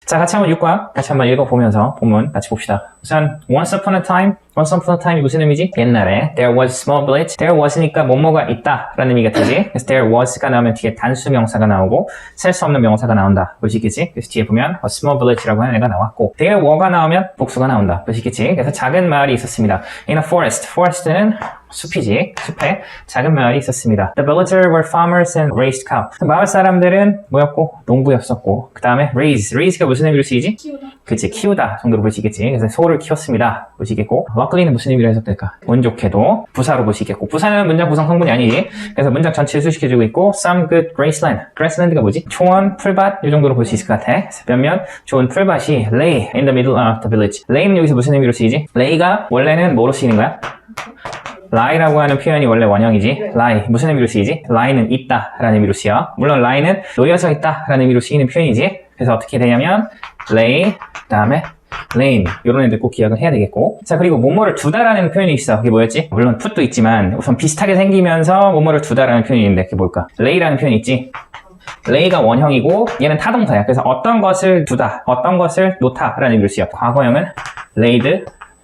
자, 같이 한번 6과 같이 한번 읽어보면서 본문 같이 봅시다. 우선 once upon a time이 무슨 의미지? 옛날에 there was a small village. there was니까 뭐뭐가 있다 라는 의미가 되지. 그래서 there was가 나오면 뒤에 단수 명사가 나오고 셀 수 없는 명사가 나온다. 보시겠지? 그래서 뒤에 보면 a small village라고 하는 애가 나왔고 there were가 나오면 복수가 나온다. 보시겠지? 그래서 작은 마을이 있었습니다. in a forest는 숲이지. 숲에 작은 마을이 있었습니다. The villagers were farmers and raised cow. 마을 사람들은 뭐였고? 농부였었고. 그 다음에 raise가 무슨 의미로 쓰이지? 키우다. 그치, 키우다 정도로 보시겠지. 그래서 소를 키웠습니다. 보시겠고. luckly는 무슨 의미로 해석될까? 운 좋게도 부사로 보시겠고. 부사는 문장 구성 성분이 아니지. 그래서 문장 전체를 수식해주고 있고 some good grassland가 뭐지? 초원, 풀밭 이 정도로 볼 수 있을 것 같아. 그래서 몇몇 좋은 풀밭이 lay in the middle of the village. lay는 여기서 무슨 의미로 쓰이지? lay가 원래는 뭐로 쓰이는 거야? lie라고 하는 표현이 원래 원형이지. lie 무슨 의미로 쓰이지? lie는 있다 라는 의미로 쓰여. 물론 lie는 놓여져 있다 라는 의미로 쓰이는 표현이지. 그래서 어떻게 되냐면 lay 그 다음에 lane 이런 애들 꼭 기억을 해야 되겠고. 자, 그리고 뭐뭐를 두다라는 표현이 있어. 그게 뭐였지? 물론 put도 있지만 우선 비슷하게 생기면서 뭐뭐를 두다라는 표현이 있는데 그게 뭘까? lay라는 표현이 있지. lay가 원형이고 얘는 타동사야. 그래서 어떤 것을 두다, 어떤 것을 놓다 라는 의미로 쓰여. 과거형은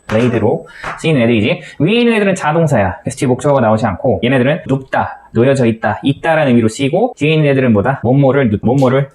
laid로 쓰이는 애들이지. 위에 있는 애들은 자동사야. 그래서 뒤에 목적어가 나오지 않고 얘네들은 눕다, 놓여져 있다, 있다라는 의미로 쓰이고 뒤에 있는 애들은 뭐다? 뭐뭐를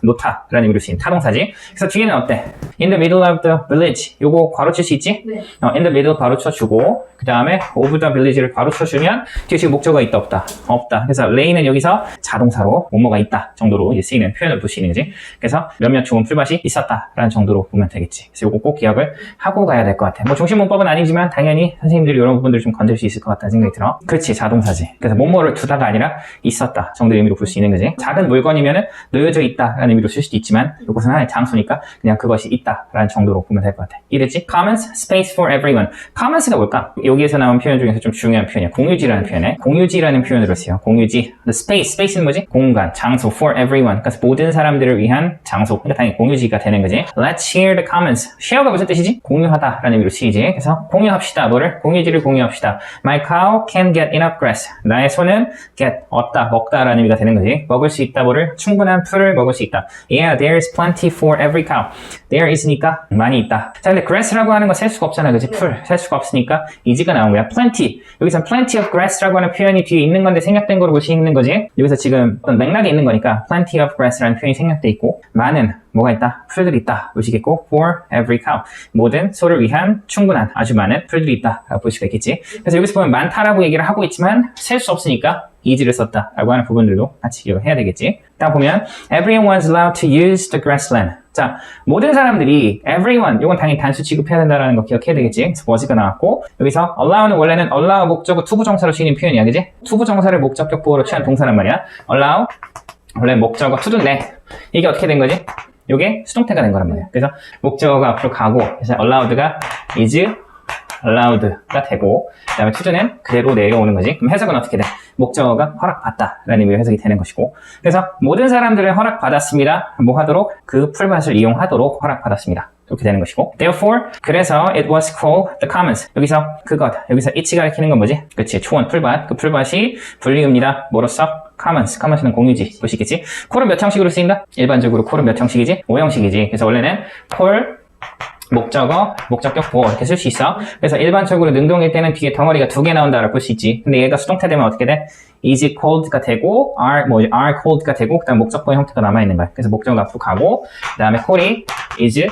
놓다 라는 의미로 쓰이는 타동사지. 그래서 뒤에는 어때? In the middle of the village 요거 괄호칠 수 있지? 네. in the middle 괄호 쳐주고 그 다음에 of the village를 괄호 쳐주면 뒤에 지금 목적어가 있다 없다? 없다. 그래서 lay는 여기서 자동사로 뭐뭐가 있다 정도로 이제 쓰이는 표현을 볼 수 있는 거지. 그래서 몇몇 좋은 풀밭이 있었다 라는 정도로 보면 되겠지. 그래서 요거 꼭 기억을 하고 가야 될 것 같아. 뭐 중심 문법은 아니지만 당연히 선생님들이 이런 부분들을 좀 건들 수 있을 것 같다는 생각이 들어. 그렇지, 자동사지. 그래서 뭐뭐를 두다가 아니라 있었다 정도의 의미로 볼 수 있는 거지. 작은 물건이면은 놓여져 있다 라는 의미로 쓸 수도 있지만 이것은 하나의 장소니까 그냥 그것이 있다 라는 정도로 보면 될 것 같아. 이랬지? Commons, space for everyone. Commons가 뭘까? 여기에서 나온 표현 중에서 좀 중요한 표현이야. 공유지라는 표현에 공유지라는 표현으로 쓰여. 공유지. The space는 뭐지? 공간, 장소 for everyone. 그래서 모든 사람들을 위한 장소. 그러니까 당연히 공유지가 되는 거지. Let's share the commons. share가 무슨 뜻이지? 공유하다 라는 의미로 쓰이지. 그래서 공유합시다. 뭐를? 공유지를 공유합시다. My cow can get enough grass. 나의 소는 get, 얻다, 먹다 라는 의미가 되는 거지. 먹을 수 있다, 뭐를? 충분한 풀을 먹을 수 있다. Yeah, there is plenty for every cow. There is니까 많이 있다. 자, 근데 grass라고 하는 거 셀 수가 없잖아, 그치? 풀. 셀 수가 없으니까 is가 나온 거야. plenty. 여기서 plenty of grass라고 하는 표현이 뒤에 있는 건데 생략된 거로 볼 수 있는 거지. 여기서 지금 어떤 맥락이 있는 거니까 plenty of grass라는 표현이 생략돼 있고 많은 뭐가 있다? 풀들이 있다. 보시겠고 for every cow. 모든 소를 위한 충분한 아주 많은 풀들이 있다. 라고 볼 수가 있겠지. 그래서 여기서 보면 많다라고 얘기를 하고 있지만 셀 수 없으니까 is를 썼다. 라고 하는 부분들도 같이 기억을 해야 되겠지. 다음 보면 everyone's allowed to use the grassland. 자, 모든 사람들이 everyone, 이건 당연히 단수 취급해야 된다는 거 기억해야 되겠지. 그래서 was가 나왔고 여기서 allow는 원래는 allow 목적어 투부정사로 쓰이는 표현이야. 그지? 투부정사를 목적격 보호로 취한 동사란 말이야. allow 원래 목적어 to인데 이게 어떻게 된 거지? 요게 수동태가 된 거란 말이야. 그래서 목적어가 앞으로 가고 그래서 allowed가 is allowed가 되고 그 다음에 to는 그대로 내려오는 거지. 그럼 해석은 어떻게 돼? 목적어가 허락받다 라는 의미로 해석이 되는 것이고 그래서 모든 사람들을 허락받았습니다. 뭐 하도록? 그 풀밭을 이용하도록 허락받았습니다. 이렇게 되는 것이고 therefore 그래서 it was called the commons. 여기서 그것 여기서 it이 가리키는 건 뭐지? 그치, 초원 풀밭. 그 풀밭이 불리웁니다. 뭐로써? commons는 공유지. 보시겠지? 콜은 몇 형식으로 쓰인다? 일반적으로 콜은 몇 형식이지? 5형식이지. 그래서 원래는 콜 목적어, 목적격 보호 이렇게 쓸 수 있어. 그래서 일반적으로 능동일 때는 뒤에 덩어리가 2개 나온다라고 볼 수 있지. 근데 얘가 수동태 되면 어떻게 돼? is called가 되고 are called가 되고 그다음 목적보의 형태가 남아 있는 거야. 그래서 목적어가 앞으로 가고 그다음에 call이 is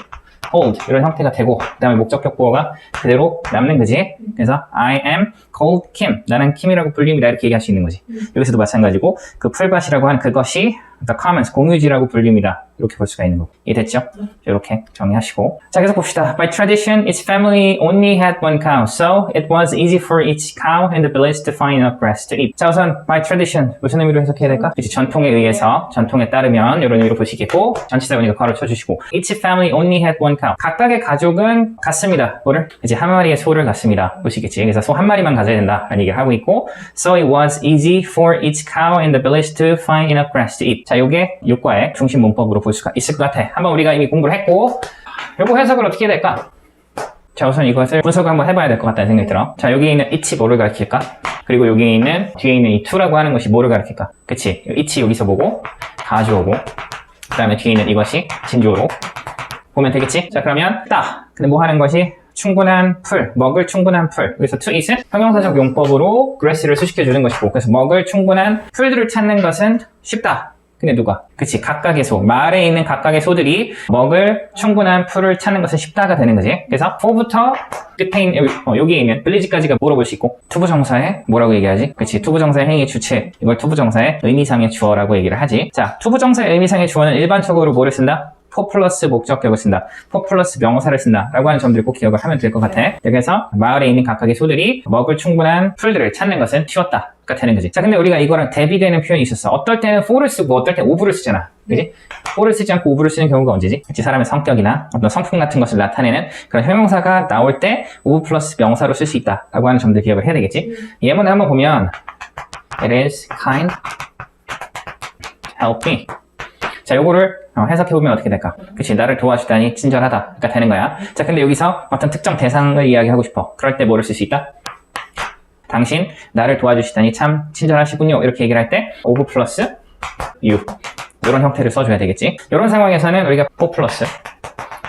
called 이런 형태가 되고 그다음에 목적격 보호가 그대로 남는 거지. 그래서 I am called Kim. 나는 킴이라고 불립니다. 이렇게 얘기할 수 있는 거지. 여기서도 마찬가지고 그 풀밭이라고 하는 그것이 the commons 공유지라고 불립니다. 이렇게 볼 수가 있는 거고. 이해됐죠? 이렇게 정리하시고. 자, 계속 봅시다. By tradition, its family only had one cow, so it was easy for each cow in the village to find enough grass to eat. 자, 우선 by tradition 무슨 의미로 해석해야 될까? 그치, 전통에 의해서, 전통에 따르면 이런 의미로 보시겠고 전치사원이가 괄호 쳐주시고 each family only had one cow. 각각의 가족은 갖습니다. 뭐를? 이제 한 마리의 소를 갖습니다. 보시겠지? 그래서 소 한 마리만 가져야 된다 라는 얘기를 하고 있고 so it was easy for each cow in the village to find enough grass to eat. 자, 요게 6과의 중심 문법으로 볼 수가 있을 것 같아. 한번 우리가 이미 공부를 했고 요거 해석을 어떻게 해야 될까? 자, 우선 이것을 분석을 한번 해봐야 될 것 같다는 생각이 들어. 자, 여기 있는 it이 뭐를 가리킬까? 그리고 여기 있는, 뒤에 있는 이 to라고 하는 것이 뭐를 가리킬까? 그치? it이 여기서 보고, 가주어고, 그 다음에 뒤에 있는 이것이 진주어로 보면 되겠지? 자, 그러면 근데 뭐 하는 것이 충분한 풀, 먹을 충분한 풀. 그래서 to eat은 형용사적 용법으로 grass를 수식해주는 것이고, 그래서 먹을 충분한 풀들을 찾는 것은 쉽다. 근데 누가? 그치, 각각의 소. 마을에 있는 각각의 소들이 먹을 충분한 풀을 찾는 것은 쉽다가 되는 거지. 그래서 for부터 끝에 있는, 여기에 있는 village까지가 물어볼 수 있고, 투부정사에 뭐라고 얘기하지? 그치, 투부정사의 행위 주체. 이걸 투부정사의 의미상의 주어라고 얘기를 하지. 자, 투부정사의 의미상의 주어는 일반적으로 뭐를 쓴다? for 플러스 목적격을 쓴다. for 플러스 명사를 쓴다. 라고 하는 점들 꼭 기억을 하면 될 것 같아. 그래서 마을에 있는 각각의 소들이 먹을 충분한 풀들을 찾는 것은 쉬웠다. 가 되는 거지. 자, 근데 우리가 이거랑 대비되는 표현이 있었어. 어떨 때는 for를 쓰고 어떨 때는 of를 쓰잖아. 그지? for를 쓰지 않고 of를 쓰는 경우가 언제지? 그치? 사람의 성격이나 어떤 성품 같은 것을 나타내는 그런 형용사가 나올 때 of 플러스 명사로 쓸 수 있다. 라고 하는 점들 기억을 해야 되겠지? 예문을 한번 보면 It is kind, help me. 자, 요거를 해석해보면 어떻게 될까? 그치, 나를 도와주다니 친절하다가 되는 거야. 자, 근데 여기서 어떤 특정 대상을 이야기하고 싶어. 그럴 때 뭐를 쓸 수 있다? 당신, 나를 도와주시다니 참 친절하시군요. 이렇게 얘기를 할 때 of 플러스 you 이런 형태를 써줘야 되겠지. 이런 상황에서는 우리가 for 플러스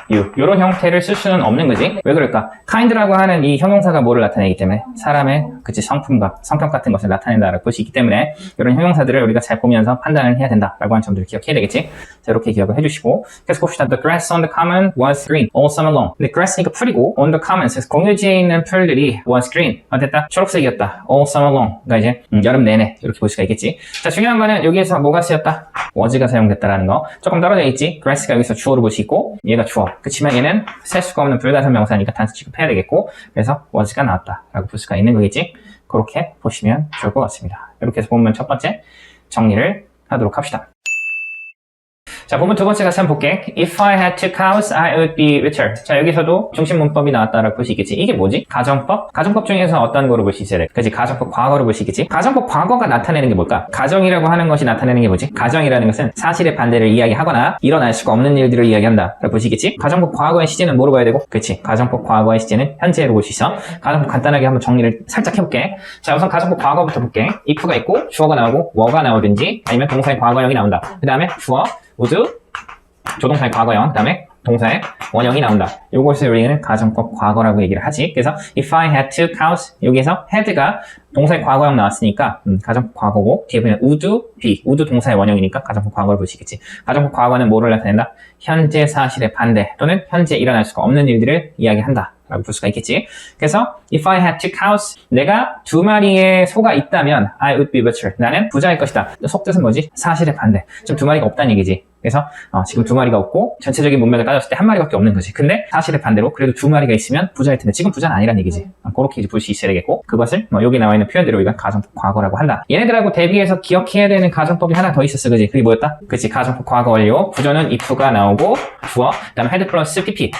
you 이런 형태를 쓸 수는 없는 거지. 왜 그럴까? kind라고 하는 이 형용사가 뭐를 나타내기 때문에 사람의 그치 성품과 성격 같은 것을 나타낸다라고 볼 수 있기 때문에 이런 형용사들을 우리가 잘 보면서 판단을 해야 된다라고 하는 점들을 기억해야 되겠지. 자, 이렇게 기억을 해주시고 계속 봅시다. The grass on the common was green all summer long. 근데 grass니까 풀이고 on the common 공유지에 있는 풀들이 was green 됐다 초록색이었다 all summer long. 그러니까 이제 여름 내내 이렇게 볼 수가 있겠지. 자, 중요한 거는 여기에서 뭐가 쓰였다? was가 사용됐다라는 거. 조금 떨어져 있지. grass가 여기서 주어로 볼 수 있고 얘가 주어. 그치만 얘는 셀 수가 없는 불가산 명사니까 단수 취급해야 되겠고 그래서 was가 나왔다라고 볼 수가 있는 거겠지. 그렇게 보시면 좋을 것 같습니다. 이렇게 해서 보면 첫 번째 정리를 하도록 합시다. 자, 보면 두 번째 같이 한번 볼게. If I had two cows, I would be richer. 자, 여기서도 중심 문법이 나왔다라고 볼 수 있겠지. 이게 뭐지? 가정법? 가정법 중에서 어떤 거로 볼 수 있어야 돼? 그치? 가정법 과거로 볼 수 있겠지? 가정법 과거가 나타내는 게 뭘까? 가정이라고 하는 것이 나타내는 게 뭐지? 가정이라는 것은 사실의 반대를 이야기하거나 일어날 수가 없는 일들을 이야기한다. 라고 볼 수 있겠지? 가정법 과거의 시제는 뭐로 봐야 되고? 그치? 가정법 과거의 시제는 현재로 볼 수 있어. 가정법 간단하게 한번 정리를 살짝 해볼게. 자, 우선 가정법 과거부터 볼게. if가 있고 주어가 나오고 were 나오든지 아니면 동사의 과거형이 나온다. 그 다음에 주어 would, 조동사의 과거형, 그 다음에 동사의 원형이 나온다. 이것을 우리는 가정법 과거라고 얘기를 하지. 그래서 if I had two cows, 여기에서 had가 동사의 과거형 나왔으니까 가정법 과거고 뒤에 보면 would be, would 동사의 원형이니까 가정법 과거를 볼 수 있겠지. 가정법 과거는 뭐를 나타낸다? 현재 사실의 반대 또는 현재 일어날 수가 없는 일들을 이야기한다. 라고 볼 수가 있겠지. 그래서 if I had two cows, 내가 두 마리의 소가 있다면 I would be richer. 나는 부자일 것이다. 속뜻은 뭐지? 사실의 반대. 지금 두 마리가 없다는 얘기지. 그래서 지금 두 마리가 없고 전체적인 문맥을 따졌을 때 한 마리밖에 없는 거지. 근데 사실의 반대로 그래도 두 마리가 있으면 부자일 텐데 지금 부자는 아니란 얘기지. 그렇게 이제 볼 수 있어야 되겠고 그것을 여기 나와 있는 표현대로 우리가 가정법 과거라고 한다. 얘네들하고 대비해서 기억해야 되는 가정법이 하나 더 있었어. 그지? 그게 뭐였다? 그치, 가정법 과거 완료. 부조는 if가 나오고 주어, 그 다음에 had 플러스 pp,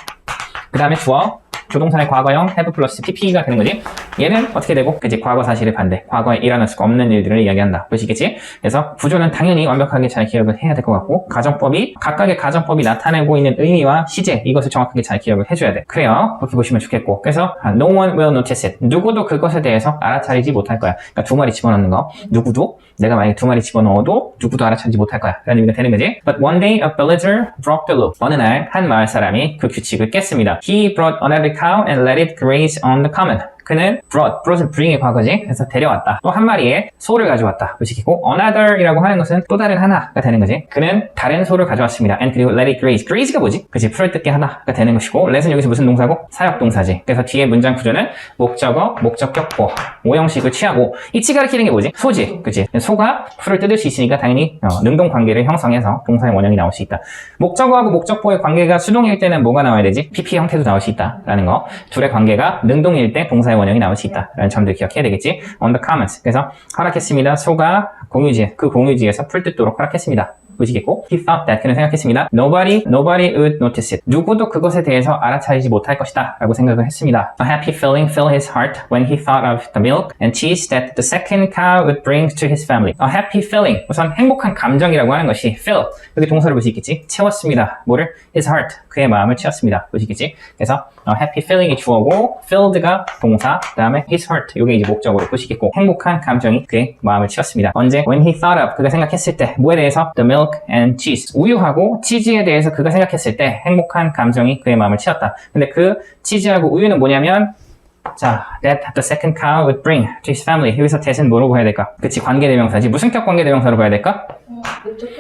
그 다음에 주어 조동사의 과거형 have 플러스 pp가 되는 거지. 얘는 어떻게 되고? 그치, 과거 사실의 반대, 과거에 일어날 수가 없는 일들을 이야기한다. 보시겠지? 그래서 부조는 당연히 완벽하게 잘 기억을 해야 될 것 같고 가정법이 각각의 가정법이 나타내고 있는 의미와 시제 이것을 정확하게 잘 기억을 해줘야 돼. 그래요. 그렇게 보시면 좋겠고 그래서 no one will notice it. 누구도 그것에 대해서 알아차리지 못할 거야. 그러니까 두 마리 집어넣는 거 누구도 내가 만약에 두 마리 집어넣어도 누구도 알아차리지 못할 거야 라는 의미가 되는 거지. But one day a villager broke the law. 어느 날 한 마을 사람이 그 규칙을 깼습니다. He brought another cow and let it graze on the common. 그는 brought은 bring의 과거지. 그래서 데려왔다. 또 한 마리의 소를 가져왔다. 의식이고 another이라고 하는 것은 또 다른 하나가 되는 거지. 그는 다른 소를 가져왔습니다. and 그리고 let it graze. graze가 뭐지? 그치, 풀을 뜯게 하다가 되는 것이고 let은 여기서 무슨 동사고? 사역동사지. 그래서 뒤에 문장 구조는 목적어, 목적격보, 모형식을 취하고 이치 가리키는 게 뭐지? 소지. 그치? 소가 풀을 뜯을 수 있으니까 당연히 능동관계를 형성해서 동사의 원형이 나올 수 있다. 목적어하고 목적보의 관계가 수동일 때는 뭐가 나와야 되지? PP 형태도 나올 수 있다라는 거. 둘의 관계가 능동일 때 동사의 원형이 나올 수 있다라는 점들 기억해야 되겠지. On the commons. 그래서 허락했습니다. 소가 공유지, 그 공유지에서 풀 뜯도록 허락했습니다. 보시겠고 he thought that 그는 생각했습니다. Nobody would notice it. 누구도 그것에 대해서 알아차리지 못할 것이다 라고 생각을 했습니다. A happy feeling filled his heart when he thought of the milk and cheese that the second cow would bring to his family. A happy feeling 우선 행복한 감정이라고 하는 것이 fill 여기 동사를 보시겠지? 채웠습니다. 뭐를? his heart 그의 마음을 채웠습니다. 보시겠지? 그래서 a happy feeling이 주어고 filled가 동사 그 다음에 his heart 이게 이제 목적으로 보시겠고 행복한 감정이 그의 마음을 채웠습니다. 언제? When he thought of 그가 생각했을 때 뭐에 대해서? The milk and cheese 우유하고 치즈에 대해서 그가 생각했을 때 행복한 감정이 그의 마음을 채웠다. 근데 그 치즈하고 우유는 뭐냐면 자, that the second cow would bring to his family. 여기서 that은 뭐라고 해야 될까? 그치, 관계대명사지. 무슨 격 관계대명사로 봐야 될까?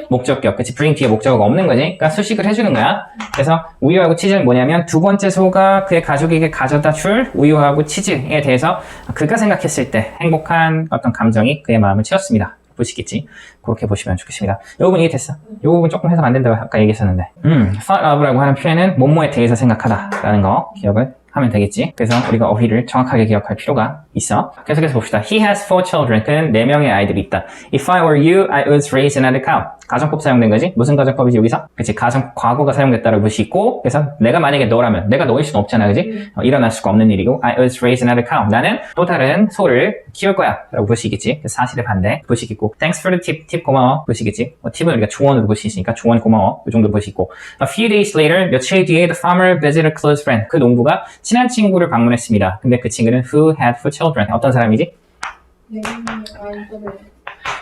목적격. 그치, bring 뒤에 목적어가 없는 거지. 그러니까 수식을 해주는 거야. 그래서 우유하고 치즈는 뭐냐면 두 번째 소가 그의 가족에게 가져다 줄 우유하고 치즈에 대해서 그가 생각했을 때 행복한 어떤 감정이 그의 마음을 채웠습니다. 보시겠지? 그렇게 보시면 좋겠습니다. 이 부분 이해됐어? 이 부분 조금 해석 안 된다고 아까 얘기했었는데 thought of라고 하는 표현은 뭐뭐에 대해서 생각하다 라는 거 기억을 하면 되겠지. 그래서 우리가 어휘를 정확하게 기억할 필요가 있어. 계속해서 봅시다. He has 4 children. 그는 4명의 아이들이 있다. If I were you, I would raise another cow. 가정법 사용된 거지? 무슨 가정법이지 여기서? 그치, 가정 과거가 사용됐다라고 볼 수 있고 그래서 내가 만약에 너라면 내가 너일 수는 없잖아, 그지? 일어날 수가 없는 일이고 I would raise another cow. 나는 또 다른 소를 키울 거야 라고 볼 수 있겠지. 사실의 반대 볼 수 있겠고 Thanks for the tip. 팁 고마워 볼 수 있겠지. 팁은 우리가 조언으로 볼 수 있으니까 조언 고마워 이 정도 볼 수 있고 A few days later 며칠 뒤에 the farmer visited a close friend. 그 농부가 친한 친구를 방문했습니다. 근데 그 친구는 who had 4 children. 어떤 사람이지?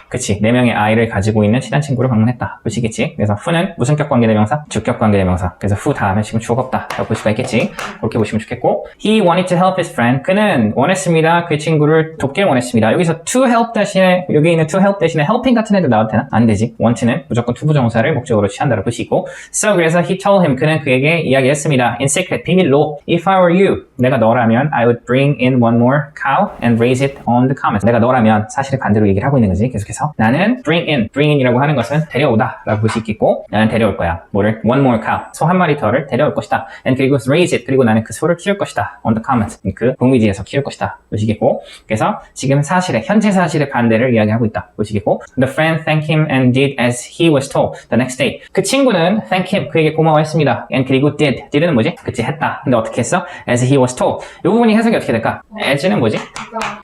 그치, 4명의 아이를 가지고 있는 친한 친구를 방문했다. 보시겠지? 그래서 who는 무슨 격 관계대명사? 주격 관계대명사. 그래서 who 다음에 지금 주어가 없다. 라고 볼 수가 있겠지? 그렇게 보시면 좋겠고 he wanted to help his friend. 그는 원했습니다. 그 친구를 돕길 원했습니다. 여기서 to help 대신에 여기 있는 to help 대신에 helping 같은 애들 나와도 되나? 안 되지. want는 무조건 투부정사를 목적으로 취한다고 볼 수 있고 so 그래서 he told him 그는 그에게 이야기했습니다. in secret, 비밀로 if I were you, 내가 너라면 I would bring in one more cow and raise it on the common. 내가 너라면 사실을 반대로 얘기를 하고 있는 거지. 계속해서 나는 bring in이라고 하는 것은 데려오다 라고 볼 수 있겠고 나는 데려올 거야. 뭐를? one more cow. 소 한 마리 더를 데려올 것이다. and 그리고 raise it. 그리고 나는 그 소를 키울 것이다. on the common. 그 봉위지에서 키울 것이다. 보시겠고 그래서 지금 사실의 현재 사실의 반대를 이야기하고 있다. 보시겠고 the friend thanked him and did as he was told the next day. 그 친구는 thank him. 그에게 고마워했습니다. and 그리고 did는 뭐지? 그치, 했다. 근데 어떻게 했어? as he was told. 이 부분이 해석이 어떻게 될까? as는 뭐지?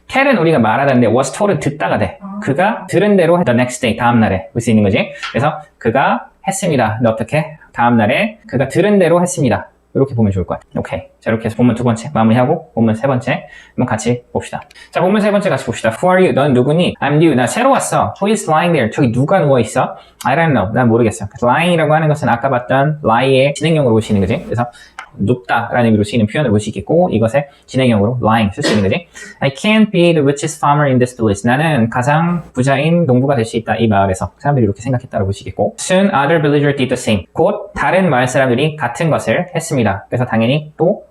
tell은 우리가 말하다는데 was told은 듣다가 돼. 그가 들은 대로 the next day, 다음날에 볼 수 있는 거지. 그래서 그가 했습니다. 근데 어떻게? 다음날에 그가 들은 대로 했습니다. 이렇게 보면 좋을 것 같아요. 오케이. 자, 이렇게 해서 본문 2번째 마무리하고 본문 3번째 한번 같이 봅시다. 자, 본문 3번째 같이 봅시다. Who are you? 넌 누구니? I'm new. 나 새로 왔어. Who is lying there? 저기 누가 누워있어? I don't know. 난 모르겠어. lying이라고 하는 것은 아까 봤던 lie의 진행형으로 볼 수 있는 거지. 그래서 눕다라는 의미로 쓰이는 표현을 볼 수 있겠고 이것의 진행형으로 lying 쓸 수 있는 거지. I can't be the richest farmer in this village. 나는 가장 부자인 농부가 될 수 있다. 이 마을에서 사람들이 이렇게 생각했다고 보시겠고 Soon other villagers did the same. 곧 다른 마을 사람들이 같은 것을 했습니다. 그래서 당연히 또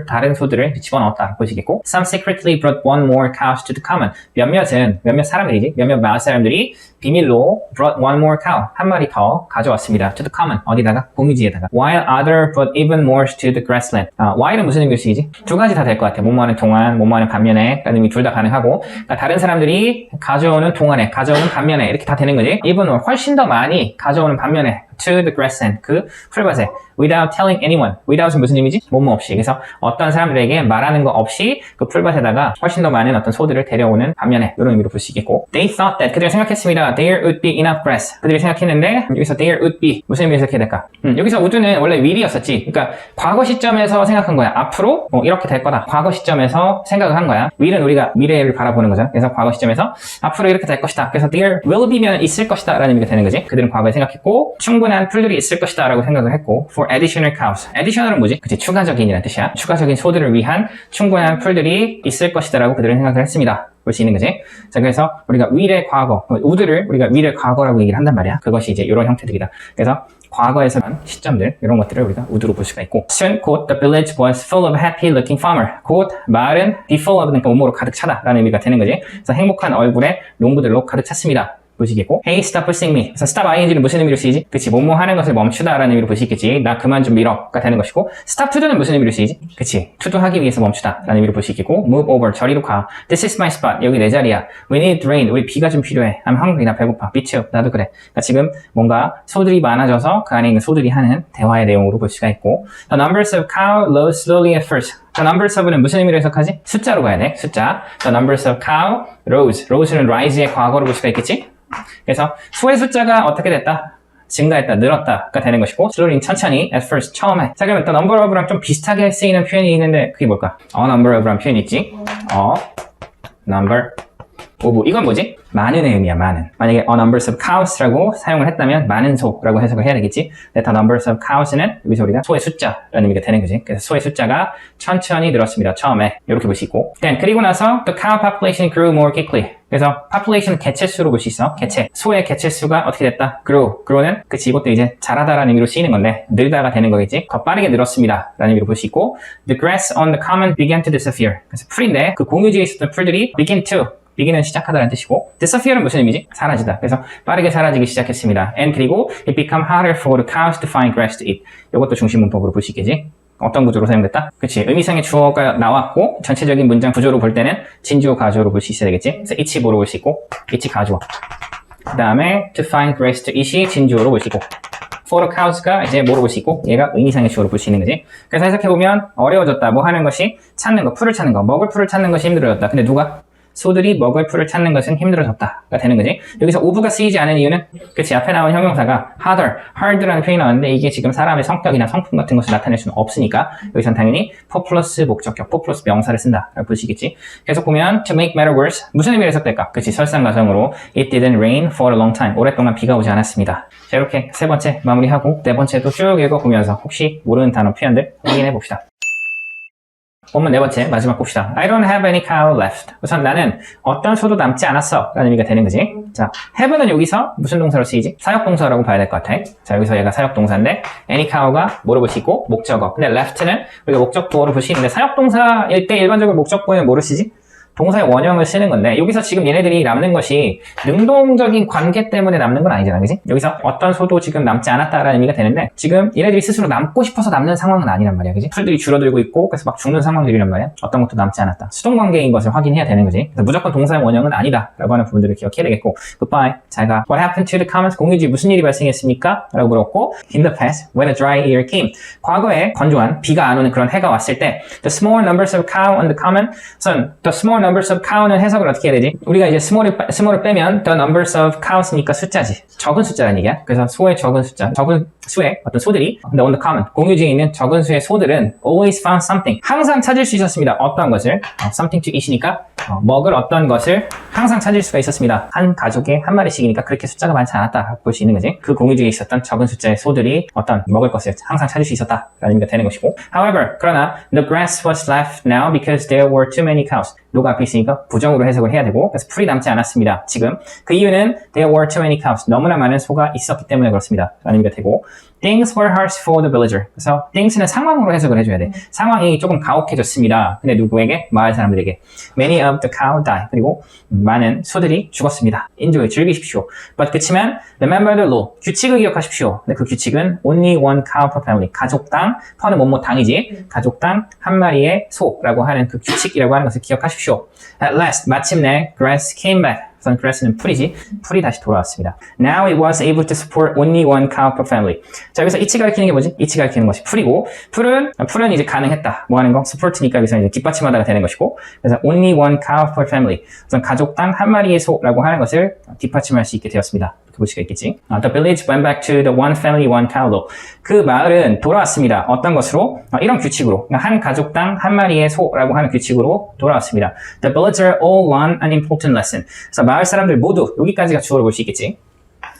다른 소들을 집어넣었다 보시겠고 Some secretly brought one more cow to the common. 몇몇 사람들이지 몇몇 마을 사람들이 비밀로 brought one more cow. 한 마리 더 가져왔습니다. to the common. 어디다가? 봉유지에다가. While other brought even more to the grassland. while은 무슨 의미일지? 두 가지 다 될 것 같아. 뭐뭐하는 동안, 뭐뭐하는 반면에 라는 의미 둘 다 가능하고 그러니까 다른 사람들이 가져오는 동안에, 가져오는 반면에 이렇게 다 되는 거지. even 훨씬 더 많이 가져오는 반면에 to the grassland. 그 풀밭에 without telling anyone. without은 무슨 의미지? 뭐뭐 없이. 그래서 어떤 사람들에게 말하는 거 없이 그 풀밭에다가 훨씬 더 많은 어떤 소들을 데려오는 반면에 이런 의미로 볼 수 있겠고 They thought that. 그들이 생각했습니다. There would be enough grass. 그들이 생각했는데 여기서 there would be 무슨 의미에서 이렇게 될까? 여기서 would는 원래 will이었었지. 그러니까 과거 시점에서 생각한 거야. 앞으로 이렇게 될 거다. 과거 시점에서 생각을 한 거야. will은 우리가 미래를 바라보는 거잖아. 그래서 과거 시점에서 앞으로 이렇게 될 것이다. 그래서 there will be면 있을 것이다 라는 의미가 되는 거지. 그들은 과거에 생각했고 충분한 풀들이 있을 것이다 라고 생각을 했고 for additional cows. additional은 뭐지? 그치, 추가적인이라는 뜻이야. 추가적인 소들을 위한 충분한 풀들이 있을 것이다 라고 그들은 생각을 했습니다. 볼 수 있는 거지. 자, 그래서 우리가 will의 과거, would를 우리가 will의 과거라고 얘기를 한단 말이야. 그것이 이제 이런 형태들이다. 그래서 과거에서 시점들 이런 것들을 우리가 would로 볼 수가 있고 Soon, quote, the village was full of happy looking farmer. 곧 마을은 be full of, 그러니까 온몸으로 가득 차다 라는 의미가 되는 거지. 그래서 행복한 얼굴의 농부들로 가득 찼습니다. 볼 수 있겠고 Hey, stop pushing me. 그래서 stop ing는 무슨 의미로 쓰이지? 그치, 뭐뭐 하는 것을 멈추다라는 의미로 볼 수 있겠지. 나 그만 좀 밀어가 되는 것이고 stop to do는 무슨 의미로 쓰이지? 그치, to do 하기 위해서 멈추다라는 의미로 볼 수 있겠고 move over, 저리로 가. This is my spot. 여기 내 자리야. We need rain. 우리 비가 좀 필요해. I'm hungry. 나 배고파. Me too. 나도 그래. 그러니까 지금 뭔가 소들이 많아져서 그 안에 있는 소들이 하는 대화의 내용으로 볼 수가 있고 The numbers of cow rose slowly at first. The numbers of는 무슨 의미로 해석하지? 숫자로 가야 돼. 숫자. The numbers of cow rose. rose는 rise의 과거로 볼 수가 있겠지? 그래서 소의 숫자가 어떻게 됐다? 증가했다, 늘었다가 되는 것이고 slowly 천천히, at first, 처음에. 자, 그러면 the number of랑 좀 비슷하게 쓰이는 표현이 있는데 그게 뭘까? A number of라는 표현이 있지. number of. 이건 뭐지? 많은의 의미야, 많은. 만약에 a numbers of cows라고 사용을 했다면 많은 소라고 해석을 해야 되겠지. 근데 the numbers of cows는 여기서 우리가 소의 숫자라는 의미가 되는 거지. 그래서 소의 숫자가 천천히 늘었습니다, 처음에. 이렇게 볼 수 있고. 그리고 나서 the cow population grew more quickly. 그래서 population 개체수로 볼 수 있어. 개체. 소의 개체수가 어떻게 됐다? grow는 그치, 이것도 이제 자라다라는 의미로 쓰이는 건데 늘다가 되는 거겠지. 더 빠르게 늘었습니다 라는 의미로 볼 수 있고 the grass on the common began to disappear. 그래서 풀인데 그 공유지에 있었던 풀들이 begin은 시작하다라는 뜻이고 disappear은 무슨 의미지? 사라지다. 그래서 빠르게 사라지기 시작했습니다. And 그리고 it became harder for the cows to find grass to eat. 이것도 중심 문법으로 볼 수 있겠지. 어떤 구조로 사용됐다? 그치, 의미상의 주어가 나왔고 전체적인 문장 구조로 볼 때는 진주어 가주어로 볼 수 있어야 되겠지. 그래서 it이 뭐로 볼 수 있고 it이 가주어, 그 다음에 to find grass to eat이 진주어로 볼 수 있고 for the cows가 이제 뭐로 볼 수 있고 얘가 의미상의 주어로 볼 수 있는 거지. 그래서 해석해보면 어려워졌다, 뭐 하는 것이 찾는 거, 풀을 찾는 거, 먹을 풀을 찾는 것이 힘들어졌다. 근데 누가? 소들이 먹을 풀을 찾는 것은 힘들어졌다가 되는 거지. 여기서 of가 쓰이지 않은 이유는 그치, 앞에 나온 형용사가 hard라는 표현이 나왔는데 이게 지금 사람의 성격이나 성품 같은 것을 나타낼 수는 없으니까 여기선 당연히 for 플러스 목적격, for 플러스 명사를 쓴다라고 볼 수 있겠지. 계속 보면 to make matter worse 무슨 의미로 해석될까? 그치, 설상가성으로 it didn't rain for a long time. 오랫동안 비가 오지 않았습니다. 자, 이렇게 세 번째 마무리하고 네 번째도 쭉 읽어보면서 혹시 모르는 단어 표현들 확인해 봅시다. 본문 네 번째, 마지막 봅시다. I don't have any cow left. 우선 나는 어떤 소도 남지 않았어 라는 의미가 되는 거지. 자, have는 여기서 무슨 동사로 쓰이지? 사역동사라고 봐야 될 것 같아. 자, 여기서 얘가 사역동사인데 any cow가 뭐로 볼 수 있고? 목적어. 근데 left는 우리가 목적보어로 볼 수 있는데 사역동사일 때 일반적으로 목적보어는 뭐로 쓰지? 동사의 원형을 쓰는 건데 여기서 지금 얘네들이 남는 것이 능동적인 관계 때문에 남는 건 아니잖아, 그지? 여기서 어떤 소도 지금 남지 않았다라는 의미가 되는데 지금 얘네들이 스스로 남고 싶어서 남는 상황은 아니란 말이야, 그지? 풀들이 줄어들고 있고 그래서 막 죽는 상황들이란 말이야. 어떤 것도 남지 않았다. 수동관계인 것을 확인해야 되는 거지. 그래서 무조건 동사의 원형은 아니다 라고 하는 부분들을 기억해야 되겠고 Goodbye, 잘가. What happened to the commons? 공유지 무슨 일이 발생했습니까? 라고 물었고 In the past, when a dry year came. 과거에 건조한 비가 안 오는 그런 해가 왔을 때 The small numbers of cow on the common. The small numbers of cow는 해석을 어떻게 해야 되지? 우리가 이제 small을 빼면 the numbers of cows니까 숫자지. 적은 숫자라는 얘기야. 그래서 소의 적은 숫자, 적은 수의 어떤 소들이 근데 on the common, 공유지에 있는 적은 수의 소들은 always found something. 항상 찾을 수 있었습니다. 어떤 것을? something to eat이니까 먹을 어떤 것을 항상 찾을 수가 있었습니다. 한 가족에 한 마리씩이니까 그렇게 숫자가 많지 않았다 볼 수 있는 거지. 그 공유지에 있었던 적은 숫자의 소들이 어떤 먹을 것을 항상 찾을 수 있었다라는 의미가 되는 것이고 However, 그러나 the grass was left now because there were too many cows. 노가 앞에 있으니까 부정으로 해석을 해야 되고 그래서 풀이 남지 않았습니다. 지금 그 이유는 there were too many cows. 너무나 많은 소가 있었기 때문에 그렇습니다. 라는 의미가 되고 Things were harsh for the villager. 그래서 things는 상황으로 해석을 해줘야 돼. 상황이 조금 가혹해졌습니다. 근데 누구에게? 마을 사람들에게. Many of the cow died. 그리고 많은 소들이 죽었습니다. Enjoy, 즐기십시오. But 그치만 remember the law. 규칙을 기억하십시오. 근데 그 규칙은 only one cow per family. 가족당, 퍼는 뭐뭐 당이지. 가족당 한 마리의 소라고 하는 그 규칙이라고 하는 것을 기억하십시오. At last, 마침내 grass came back. 우선 grass는 풀이지. 풀이 다시 돌아왔습니다. Now it was able to support only one cow per family. 자, 여기서 it이 가리키는 게 뭐지? it이 가리키는 것이 풀이고, 풀은 이제 가능했다. 뭐 하는 거? support니까 여기서 이제 뒷받침하다가 되는 것이고, 그래서 only one cow per family. 우선 가족당 한 마리의 소라고 하는 것을 뒷받침할 수 있게 되었습니다. 볼 수가 있겠지. The village went back to the one family, one cow law. 그 마을은 돌아왔습니다. 어떤 것으로? 이런 규칙으로. 한 가족당 한 마리의 소라고 하는 규칙으로 돌아왔습니다. The villagers all learned an important lesson. 그래서 마을 사람들 모두, 여기까지가 주어로 볼 수 있겠지.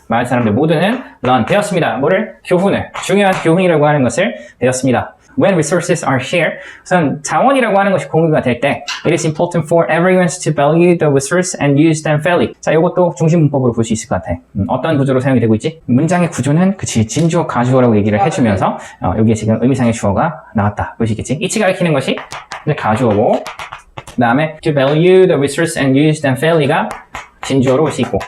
마을 사람들 모두는 learn, 배웠습니다. 뭐를? 교훈을. 중요한 교훈이라고 하는 것을 배웠습니다. When resources are shared, 우선 자원이라고 하는 것이 공유가 될 때 it is important for everyone to value the resource and use them fairly. 자, 이것도 중심 문법으로 볼 수 있을 것 같아. 어떤 구조로 사용이 되고 있지? 문장의 구조는 그치, 진주어, 가주어라고 얘기를 해주면서 여기에 지금 의미상의 주어가 나왔다. 볼 수 있겠지? 이치 가리키는 것이 이제 가주어고 그 다음에 to value the resource and use them fairly가 진주어로 볼 수 있고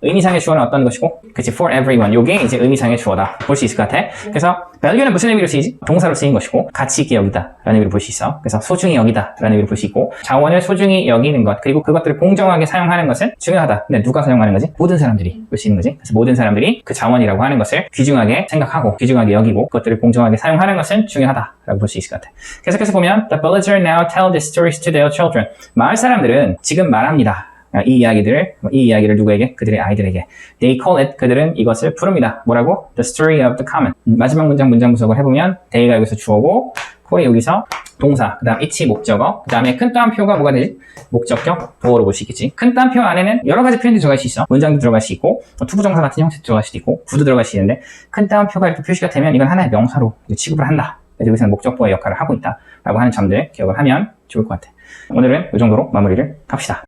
의미상의 주어는 어떤 것이고, 그치, for everyone. 요게 이제 의미상의 주어다. 볼 수 있을 것 같아. 그래서 value는 무슨 의미로 쓰이지? 동사로 쓰인 것이고, 가치 있게 여기다. 라는 의미로 볼 수 있어. 그래서 소중히 여기다. 라는 의미로 볼 수 있고, 자원을 소중히 여기는 것, 그리고 그것들을 공정하게 사용하는 것은 중요하다. 근데 누가 사용하는 거지? 모든 사람들이 볼 수 있는 거지. 그래서 모든 사람들이 그 자원이라고 하는 것을 귀중하게 생각하고, 귀중하게 여기고, 그것들을 공정하게 사용하는 것은 중요하다. 라고 볼 수 있을 것 같아. 계속해서 보면, the villagers now tell these stories to their children. 마을 사람들은 지금 말합니다. 이 이야기를 누구에게? 그들의 아이들에게. They call it, 그들은 이것을 부릅니다. 뭐라고? The story of the common. 마지막 문장 구석을 해보면, they가 여기서 주어고, call이 여기서 동사, 그 다음 it이 목적어, 그 다음에 큰 따옴표가 뭐가 되지? 목적격, 보어로 볼 수 있겠지. 큰 따옴표 안에는 여러 가지 표현이 들어갈 수 있어. 문장도 들어갈 수 있고, 투부정사 같은 형태도 들어갈 수도 있고, 구도 들어갈 수 있는데, 큰 따옴표가 이렇게 표시가 되면 이건 하나의 명사로 취급을 한다. 그래서 여기서는 목적보의 역할을 하고 있다. 라고 하는 점들 기억을 하면 좋을 것 같아. 오늘은 이 정도로 마무리를 합시다.